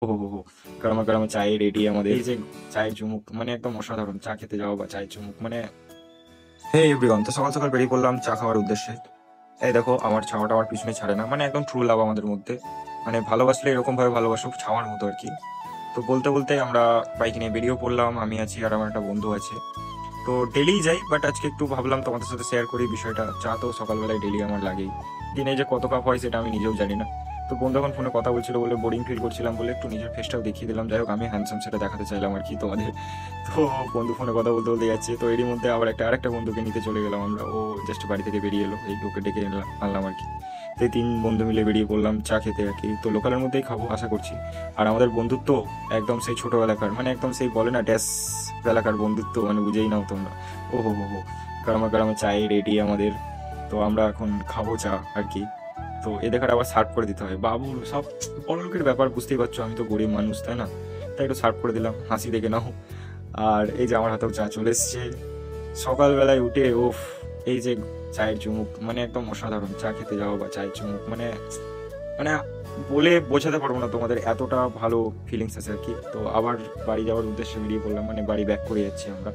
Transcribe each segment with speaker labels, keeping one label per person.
Speaker 1: ওহোহোহো! গরমা, গরম চায়ে রেডি আমাদের। এই যে চায়ের চুমুক মানে একদম অসাধারণ। চা খেতে যাওয়া বা চায়ের চুমুক মানে হে এভরিওয়ান! তো সকাল, সকাল বেরিয়ে পড়লাম চা খাওয়ার উদ্দেশ্যে। এই দেখো আমার ছাওয়াটা আমার পিছনে ছাড়ে না। মানে একদম ট্রু লাভ আমাদের মধ্যে। মানে ভালোবাসলে এরকমভাবে ভালোবাসো ছাওয়ার মতো আরকি। তো বলতে আমরা বাইক নিয়ে বেরিয়েও পড়লাম। আমি আছি আর আমার একটা বন্ধু আছে। তো ডেইলিই যাই বাট আজকে একটু ভাবলাম তোমাদের সাথে শেয়ার করি বিষয়টা। চা তো সকালবেলায় ডেইলি আমার লাগেই। দিনে যে কত কাপ হয় সেটা আমি নিজেও জানি না। তো বন্ধু এখন ফোনে কথা বলছিল বলে বোরিং ফিল করছিলাম বলে একটু নিজের ফেসটাও দেখিয়ে দিলাম। যাই হোক আমি হ্যান্ডসাম সেটা দেখাতে চাইলাম আরকি তোমাদের। তো বন্ধু ফোনে কথা বলতে যাচ্ছে। তো এরই মধ্যে আবার আরেকটা বন্ধুকে নিতে চলে গেলাম আমরা। ও জাস্ট বাড়ি থেকে বেরিয়ে এলো। এই ওকে ডেকে আনলাম আরকি। তো এই ৩ বন্ধু মিলে বেরিয়ে পড়লাম চা খেতে আরকি। তো লোকালের মধ্যেই খাবো আশা করছি। আর আমাদের বন্ধুত্ব একদম সেই ছোটবেলাকার মানে একদম সেই বলে না ড্যাশ বেলাকার বন্ধুত্ব মানে বুঝেই নাও তোমরা। ওহোহোহো! গরমা, গরম চায়ে রেডি আমাদের। তো আমরা এখন খাবো চা আরকি। তো এদের আবার সার্ভ করে দিতে হয়। বাবুর সব বড়লোকের ব্যাপার বুঝতেই পারছো আমি তো গরিব মানুষ, তাই না? তাই একটু সার্ভ করে দিলাম। হাসি দেখে নাও। আর এই যে আমার হাতেও চা চলে এসছে। সকালবেলায় উঠে উফ! এই যে চায়ের চুমুক মানে একদম অসাধারণ। চা খেতে যাওয়া বা চায়ের চুমুক মানে মানে বলে বোঝাতে পারবো না তোমাদের এতটা ভালো ফিলিংস আছে আরকি। তো আবার বাড়ি যাওয়ার উদ্দেশ্যে বেরিয়ে পড়লাম। মানে বাড়ি ব্যাক করে যাচ্ছি আমরা।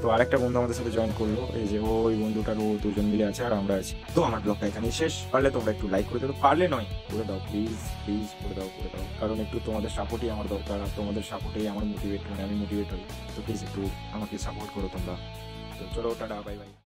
Speaker 1: তো আরেকটা বন্ধু আমাদের সাথে জয়েন করলো। এই যে ওই বন্ধুটার ও ২ জন মিলে আছে আর আমরা আছি। তো আমার ব্লগটা এখানেই শেষ। পারলে তোমরা একটু লাইক করে দিও। পারলে নয়, করে দাও প্লিজ, প্লিজ করে দাও, করে দাও। কারণ একটু তোমাদের সাপোর্টই আমার দরকার। আর তোমাদের সাপোর্টেই আমার মোটিভেট মানে আমি মোটিভেট হই। তো প্লিজ একটু আমাকে সাপোর্ট করো তোমরা। তো চলো টাটা বাই, বাই।